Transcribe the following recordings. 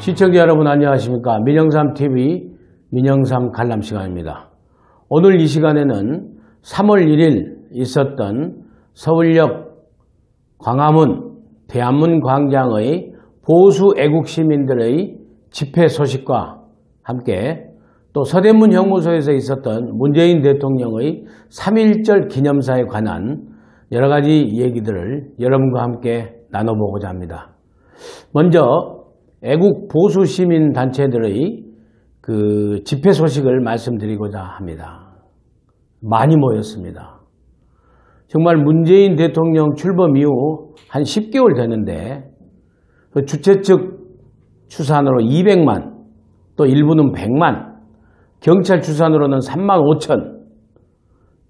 시청자 여러분 안녕하십니까. 민영삼TV 민영삼 관람 시간입니다. 오늘 이 시간에는 3월 1일 있었던 서울역 광화문 대한문 광장의 보수 애국 시민들의 집회 소식과 함께 또 서대문 형무소에서 있었던 문재인 대통령의 3.1절 기념사에 관한 여러 가지 얘기들을 여러분과 함께 나눠보고자 합니다. 먼저 애국 보수 시민 단체들의 그 집회 소식을 말씀드리고자 합니다. 많이 모였습니다. 정말 문재인 대통령 출범 이후 한 10개월 되는데 그 주최 측 추산으로 200만, 또 일부는 100만, 경찰 추산으로는 3만 5천,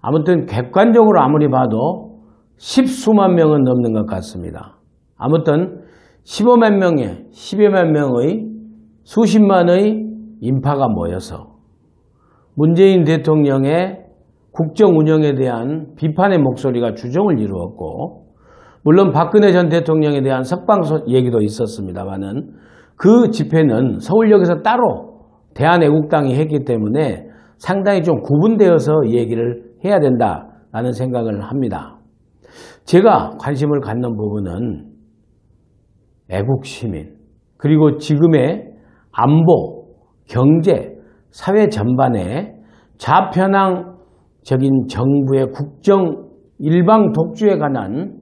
아무튼 객관적으로 아무리 봐도 10수만 명은 넘는 것 같습니다. 아무튼 15만 명의, 10여만 명의 수십만의 인파가 모여서 문재인 대통령의 국정 운영에 대한 비판의 목소리가 주종을 이루었고, 물론 박근혜 전 대통령에 대한 석방 얘기도 있었습니다만은 그 집회는 서울역에서 따로 대한애국당이 했기 때문에 상당히 좀 구분되어서 얘기를 해야 된다라는 생각을 합니다. 제가 관심을 갖는 부분은 애국 시민, 그리고 지금의 안보, 경제, 사회 전반에 좌편향적인 정부의 국정 일방 독주에 관한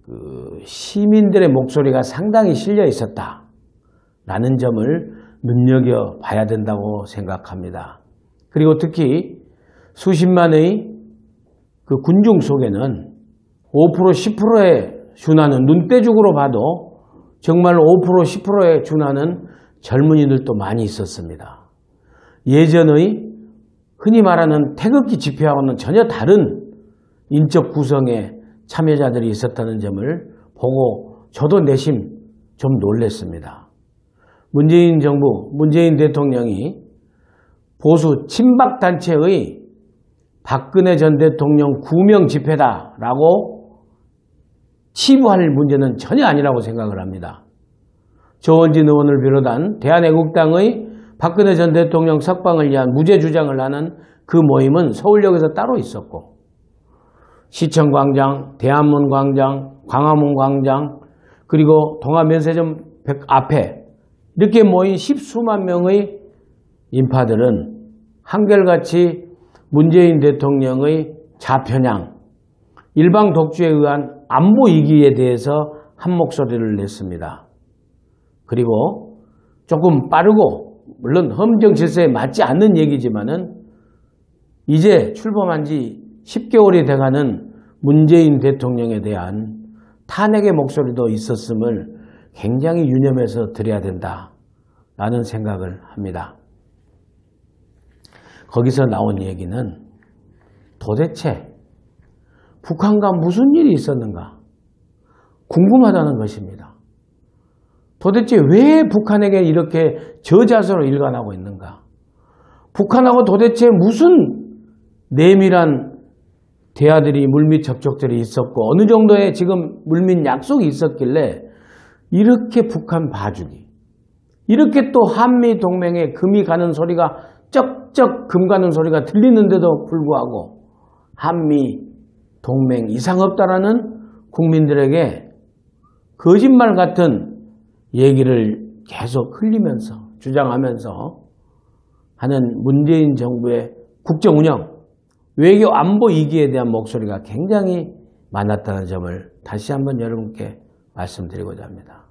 그 시민들의 목소리가 상당히 실려 있었다라는 점을 눈여겨봐야 된다고 생각합니다. 그리고 특히 수십만의 그 군중 속에는 5%, 10%에 준하는, 눈대중으로 봐도 정말 5%, 10%에 준하는 젊은이들도 많이 있었습니다. 예전의 흔히 말하는 태극기 집회하고는 전혀 다른 인적 구성의 참여자들이 있었다는 점을 보고 저도 내심 좀 놀랐습니다. 문재인 정부, 문재인 대통령이 보수 친박단체의 박근혜 전 대통령 구명 집회다라고 치부할 문제는 전혀 아니라고 생각을 합니다. 조원진 의원을 비롯한 대한애국당의 박근혜 전 대통령 석방을 위한 무죄 주장을 하는 그 모임은 서울역에서 따로 있었고, 시청광장, 대한문광장, 광화문광장, 그리고 동아면세점 앞에 이렇게 모인 10수만 명의 인파들은 한결같이 문재인 대통령의 좌편향, 일방 독주에 의한 안보 위기에 대해서 한 목소리를 냈습니다. 그리고 조금 빠르고 물론 헌정 질서에 맞지 않는 얘기지만은 이제 출범한 지 10개월이 돼가는 문재인 대통령에 대한 탄핵의 목소리도 있었음을 굉장히 유념해서 드려야 된다라는 생각을 합니다. 거기서 나온 얘기는 도대체 북한과 무슨 일이 있었는가 궁금하다는 것입니다. 도대체 왜 북한에게 이렇게 저자세로 일관하고 있는가? 북한하고 도대체 무슨 내밀한 대화들이, 물밑 접촉들이 있었고 어느 정도의 지금 물밑 약속이 있었길래 이렇게 북한 봐주기, 이렇게 또 한미 동맹에 금이 가는 소리가 쩍쩍 금 가는 소리가 들리는데도 불구하고 한미 동맹 이상 없다라는 국민들에게 거짓말 같은 얘기를 계속 흘리면서 주장하면서 하는 문재인 정부의 국정 운영, 외교 안보 위기에 대한 목소리가 굉장히 많았다는 점을 다시 한번 여러분께 말씀드리고자 합니다.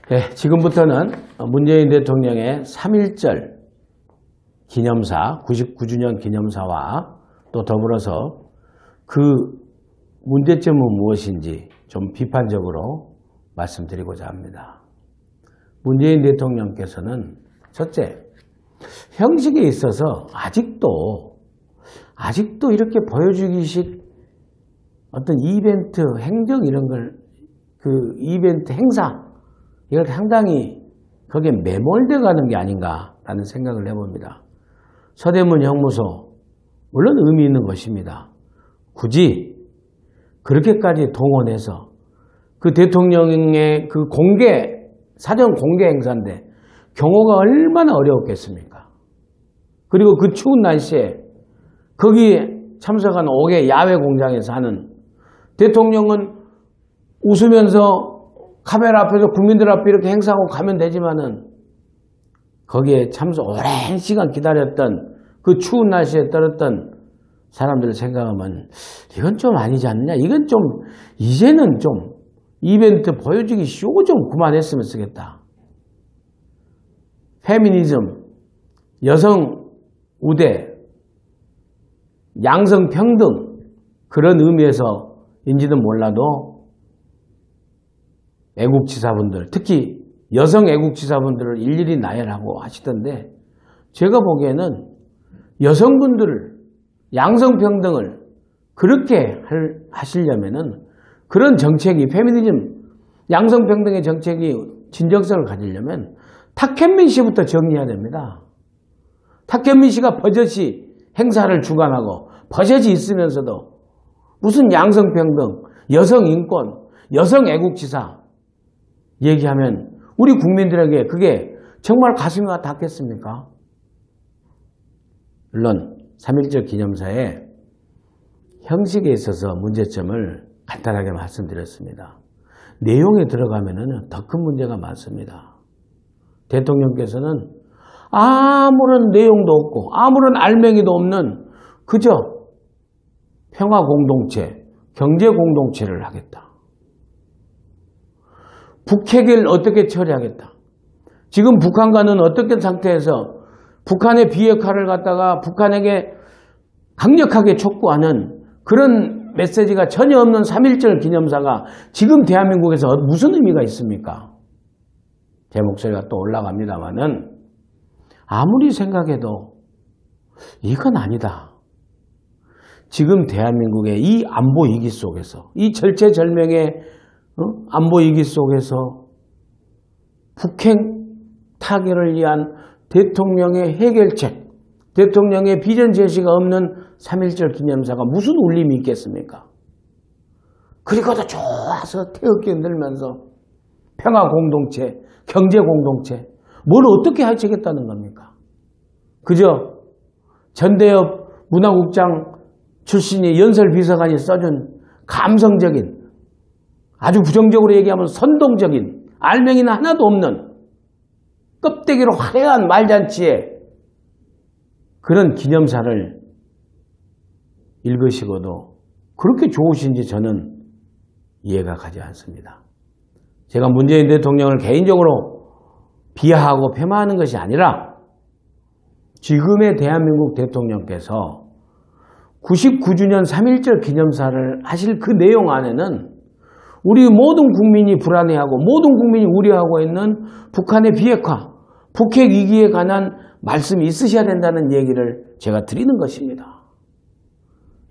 네, 지금부터는 문재인 대통령의 3.1절 기념사, 99주년 기념사와 또 더불어서 그 문제점은 무엇인지 좀 비판적으로 말씀드리고자 합니다. 문재인 대통령께서는 첫째, 형식에 있어서 아직도 이렇게 보여주기식 어떤 이벤트, 행정 이런 걸, 그 이벤트 행사, 이걸 상당히 거기에 매몰돼 가는 게 아닌가라는 생각을 해봅니다. 서대문 형무소, 물론 의미 있는 것입니다. 굳이 그렇게까지 동원해서 그 대통령의 그 공개 사전 공개 행사인데 경호가 얼마나 어려웠겠습니까? 그리고 그 추운 날씨에 거기에 참석한 5개 야외 공장에서 하는 대통령은 웃으면서 카메라 앞에서 국민들 앞에 이렇게 행사하고 가면 되지만은 거기에 참석 오랜 시간 기다렸던 그 추운 날씨에 떨었던 사람들을 생각하면 이건 좀 아니지 않느냐? 이건 좀 이제는 좀 이벤트 보여주기 쇼 좀 그만했으면 쓰겠다. 페미니즘, 여성 우대, 양성 평등 그런 의미에서인지는 몰라도 애국지사분들, 특히 여성 애국지사분들을 일일이 나열하고 하시던데 제가 보기에는 여성분들을 양성평등을 그렇게 하시려면은 그런 정책이 페미니즘 양성평등의 정책이 진정성을 가지려면 탁현민 씨부터 정리해야 됩니다. 탁현민 씨가 버젓이 행사를 주관하고 버젓이 있으면서도 무슨 양성평등, 여성인권, 여성애국지사 얘기하면 우리 국민들에게 그게 정말 가슴이 와 닿겠습니까? 물론 3.1절 기념사에 형식에 있어서 문제점을 간단하게 말씀드렸습니다. 내용에 들어가면 더 큰 문제가 많습니다. 대통령께서는 아무런 내용도 없고 아무런 알맹이도 없는 그저 평화공동체, 경제공동체를 하겠다. 북핵을 어떻게 처리하겠다. 지금 북한과는 어떻게 상태에서 북한의 비핵화를 갖다가 북한에게 강력하게 촉구하는 그런 메시지가 전혀 없는 3.1절 기념사가 지금 대한민국에서 무슨 의미가 있습니까? 제 목소리가 또 올라갑니다마는 아무리 생각해도 이건 아니다. 지금 대한민국의 이 안보 위기 속에서 이 절체절명의 안보 위기 속에서 북핵 타결을 위한 대통령의 해결책, 대통령의 비전 제시가 없는 3.1절 기념사가 무슨 울림이 있겠습니까? 그리고도 좋아서 태극기 흔들면서 평화공동체, 경제공동체 뭘 어떻게 하시겠다는 겁니까? 그저 전대엽 문화국장 출신이 연설비서관이 써준 감성적인 아주 부정적으로 얘기하면 선동적인 알맹이는 하나도 없는 껍데기로 화려한 말잔치에 그런 기념사를 읽으시고도 그렇게 좋으신지 저는 이해가 가지 않습니다. 제가 문재인 대통령을 개인적으로 비하하고 폄하하는 것이 아니라 지금의 대한민국 대통령께서 99주년 3.1절 기념사를 하실 그 내용 안에는 우리 모든 국민이 불안해하고 모든 국민이 우려하고 있는 북한의 비핵화, 북핵 위기에 관한 말씀이 있으셔야 된다는 얘기를 제가 드리는 것입니다.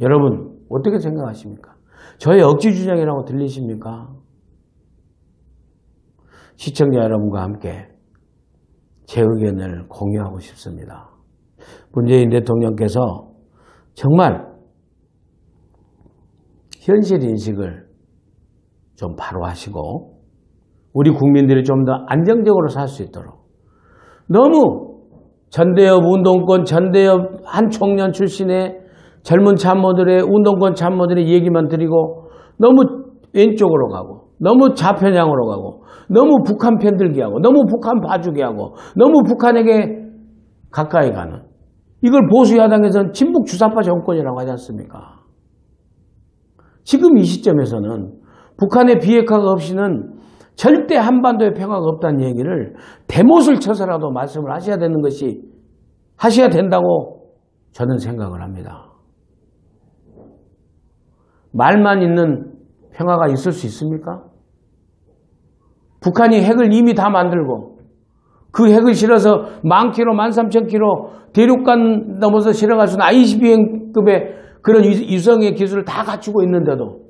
여러분 어떻게 생각하십니까? 저의 억지 주장이라고 들리십니까? 시청자 여러분과 함께 제 의견을 공유하고 싶습니다. 문재인 대통령께서 정말 현실 인식을 좀 바로 하시고 우리 국민들이 좀 더 안정적으로 살 수 있도록 너무 전대엽 운동권, 전대엽 한 총련 출신의 젊은 참모들의 운동권 참모들의 얘기만 드리고 너무 왼쪽으로 가고 너무 좌편향으로 가고 너무 북한 편들기 하고 너무 북한 봐주기 하고 너무 북한에게 가까이 가는 이걸 보수야당에서는 친북 주사파 정권이라고 하지 않습니까? 지금 이 시점에서는 북한의 비핵화가 없이는 절대 한반도에 평화가 없다는 얘기를 대못을 쳐서라도 말씀을 하셔야 되는 것이 하셔야 된다고 저는 생각을 합니다. 말만 있는 평화가 있을 수 있습니까? 북한이 핵을 이미 다 만들고 그 핵을 실어서 10,000km, 13,000km 대륙간 넘어서 실어갈 수 있는 ICBM급의 그런 유성의 기술을 다 갖추고 있는데도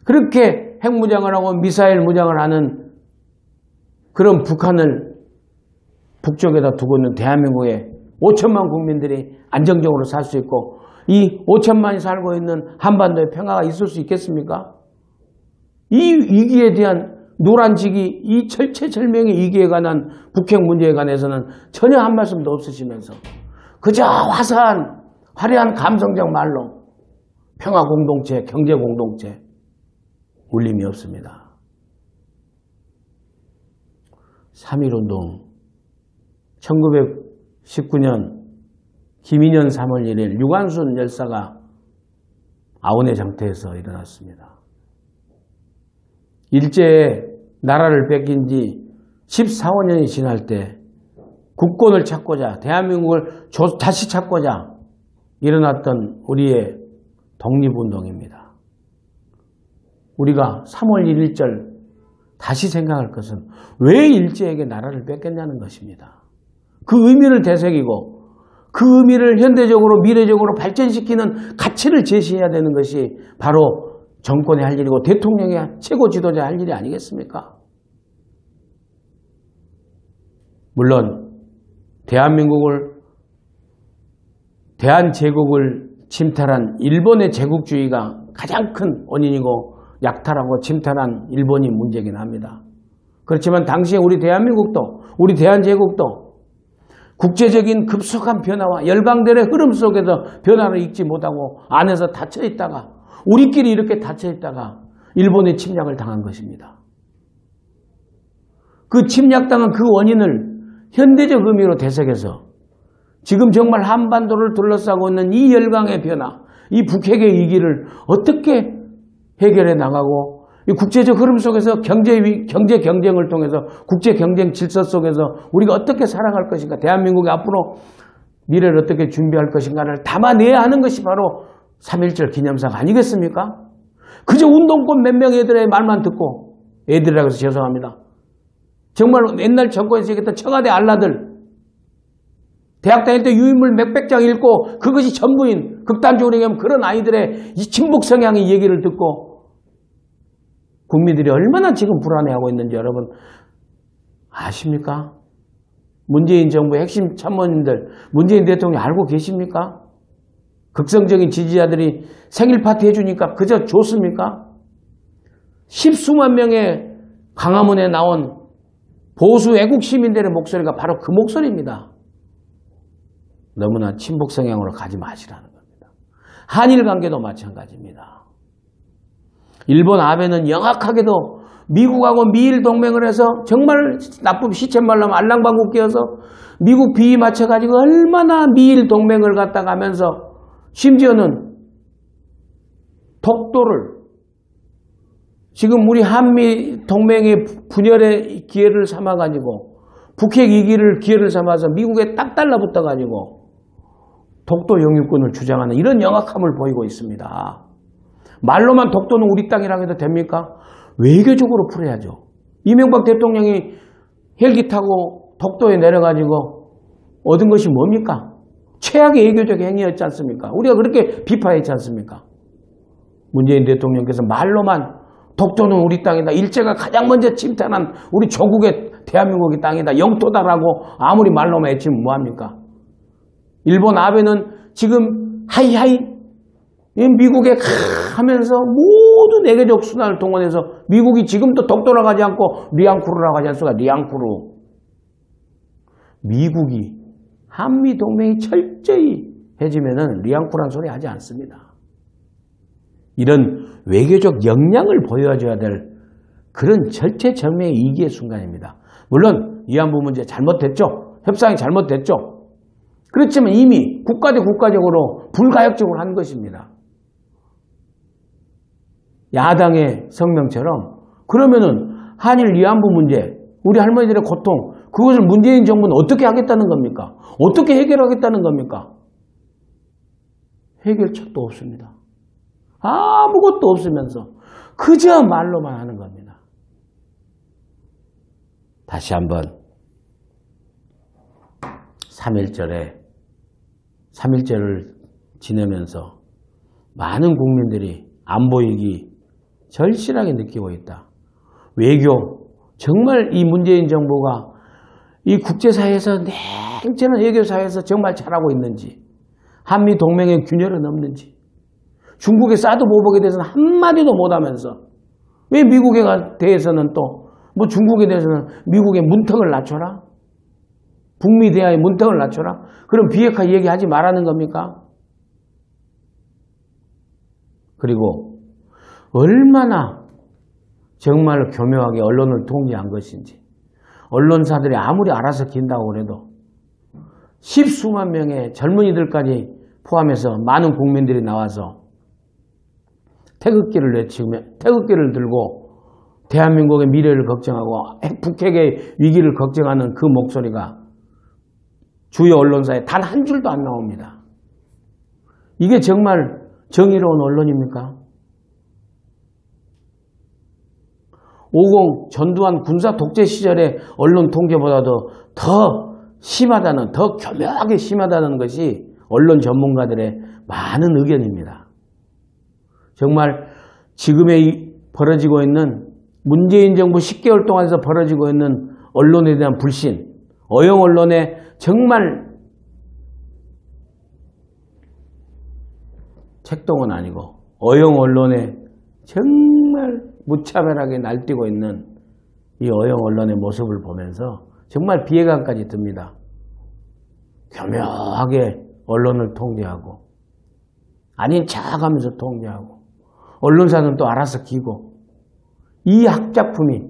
그렇게 핵 무장을 하고 미사일 무장을 하는 그런 북한을 북쪽에다 두고 있는 대한민국의 5천만 국민들이 안정적으로 살 수 있고 이 5천만이 살고 있는 한반도에 평화가 있을 수 있겠습니까? 이 위기에 대한 노란직이 이 절체절명의 위기에 관한 북핵 문제에 관해서는 전혀 한 말씀도 없으시면서 그저 화사한 화려한 감성적 말로 평화 공동체, 경제 공동체 울림이 없습니다. 3.1운동 1919년 김인현 3월 1일 유관순 열사가 아우네 장터에서 일어났습니다. 일제에 나라를 뺏긴 지 14~15년이 지날 때 국권을 찾고자 대한민국을 다시 찾고자 일어났던 우리의 독립운동입니다. 우리가 3월 1일절 다시 생각할 것은 왜 일제에게 나라를 뺏겼냐는 것입니다. 그 의미를 되새기고 그 의미를 현대적으로 미래적으로 발전시키는 가치를 제시해야 되는 것이 바로 정권의 할 일이고 대통령의 최고 지도자의 할 일이 아니겠습니까? 물론 대한제국을 침탈한 일본의 제국주의가 가장 큰 원인이고 약탈하고 침탈한 일본이 문제긴 합니다. 그렇지만 당시에 우리 대한민국도 우리 대한제국도 국제적인 급속한 변화와 열강들의 흐름 속에서 변화를 읽지 못하고 안에서 닫혀있다가 우리끼리 이렇게 닫혀있다가 일본의 침략을 당한 것입니다. 그 침략당한 그 원인을 현대적 의미로 되새겨서 지금 정말 한반도를 둘러싸고 있는 이 열강의 변화, 이 북핵의 위기를 어떻게 해결해 나가고 이 국제적 흐름 속에서 경제 경쟁을 통해서 국제 경쟁 질서 속에서 우리가 어떻게 살아갈 것인가, 대한민국이 앞으로 미래를 어떻게 준비할 것인가를 담아내야 하는 것이 바로 3.1절 기념사가 아니겠습니까? 그저 운동권 몇 명 애들의 말만 듣고, 애들이라고 해서 죄송합니다. 정말 옛날 정권에서 얘기했던 청와대 알라들, 대학 다닐 때 유인물 몇백 장 읽고 그것이 전부인 극단적으로 얘기하면 그런 아이들의 이 친북 성향의 얘기를 듣고 국민들이 얼마나 지금 불안해하고 있는지 여러분 아십니까? 문재인 정부의 핵심 참모님들, 문재인 대통령이 알고 계십니까? 극성적인 지지자들이 생일 파티 해주니까 그저 좋습니까? 십수만 명의 광화문에 나온 보수 애국 시민들의 목소리가 바로 그 목소리입니다. 너무나 친북 성향으로 가지 마시라는 겁니다. 한일 관계도 마찬가지입니다. 일본 아베는 영악하게도 미국하고 미일 동맹을 해서 정말 나쁜 시쳇말로 하면 알랑방구 끼어서 미국 비위 맞춰가지고 얼마나 미일 동맹을 갖다가 하면서 심지어는 독도를 지금 우리 한미 동맹의 분열의 기회를 삼아가지고 북핵 위기를 기회를 삼아서 미국에 딱 달라붙어가지고 독도 영유권을 주장하는 이런 영악함을 보이고 있습니다. 말로만 독도는 우리 땅이라고 해도 됩니까? 외교적으로 풀어야죠. 이명박 대통령이 헬기 타고 독도에 내려가지고 얻은 것이 뭡니까? 최악의 외교적 행위였지 않습니까? 우리가 그렇게 비판했지 않습니까? 문재인 대통령께서 말로만 독도는 우리 땅이다. 일제가 가장 먼저 침탈한 우리 조국의 대한민국의 땅이다. 영토다라고 아무리 말로만 외치면 뭐합니까? 일본 아베는 지금 하이하이 미국에 하면서 모든 외교적 수단을 동원해서 미국이 지금도 독도로 가지 않고 리앙쿠르라고 하지 않습니까? 리앙쿠르. 미국이 한미 동맹이 철저히 해지면은 리앙쿠르란 소리 하지 않습니다. 이런 외교적 역량을 보여줘야 될 그런 절체절명의 위기의 순간입니다. 물론 위안부 문제 잘못됐죠. 협상이 잘못됐죠. 그렇지만 이미 국가 대 국가적으로 불가역적으로 한 것입니다. 야당의 성명처럼 그러면은 한일 위안부 문제, 우리 할머니들의 고통, 그것을 문재인 정부는 어떻게 하겠다는 겁니까? 어떻게 해결하겠다는 겁니까? 해결책도 없습니다. 아무것도 없으면서 그저 말로만 하는 겁니다. 다시 한번 3.1절을 지내면서 많은 국민들이 안보위기 절실하게 느끼고 있다. 외교, 정말 이 문재인 정부가 이 국제사회에서 냉철한 외교사회에서 정말 잘하고 있는지, 한미 동맹의 균열은 없는지, 중국의 사드 보복에 대해서는 한마디도 못하면서 왜 미국에 대해서는 또 뭐 중국에 대해서는 미국의 문턱을 낮춰라? 북미 대화의 문턱을 낮춰라? 그럼 비핵화 얘기하지 말라는 겁니까? 그리고 얼마나 정말 교묘하게 언론을 통제한 것인지, 언론사들이 아무리 알아서 긴다고 해도 십수만 명의 젊은이들까지 포함해서 많은 국민들이 나와서 태극기를 들고 대한민국의 미래를 걱정하고 북핵의 위기를 걱정하는 그 목소리가 주요 언론사에 단 한 줄도 안 나옵니다. 이게 정말 정의로운 언론입니까? 50 전두환 군사 독재 시절의 언론 통제보다도 더 심하다는, 더 교묘하게 심하다는 것이 언론 전문가들의 많은 의견입니다. 정말 지금의 벌어지고 있는 문재인 정부 10개월 동안에서 벌어지고 있는 언론에 대한 불신, 어용 언론의 정말 책동은 아니고 어용 언론에 정말 무차별하게 날뛰고 있는 이 어용 언론의 모습을 보면서 정말 비애감까지 듭니다. 교묘하게 언론을 통제하고 아닌 척하면서 통제하고 언론사는 또 알아서 기고 이 합작품이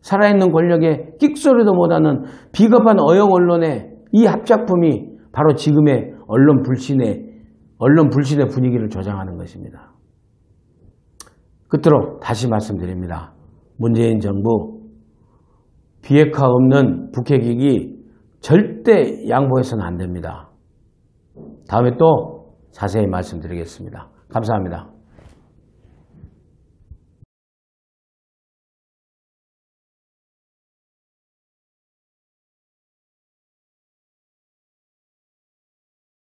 살아있는 권력의 끽소리도 못하는 비겁한 어용 언론의 이 합작품이 바로 지금의 언론 불신의 분위기를 조장하는 것입니다. 끝으로 다시 말씀드립니다. 문재인 정부 비핵화 없는 북핵위기 절대 양보해서는 안 됩니다. 다음에 또 자세히 말씀드리겠습니다. 감사합니다.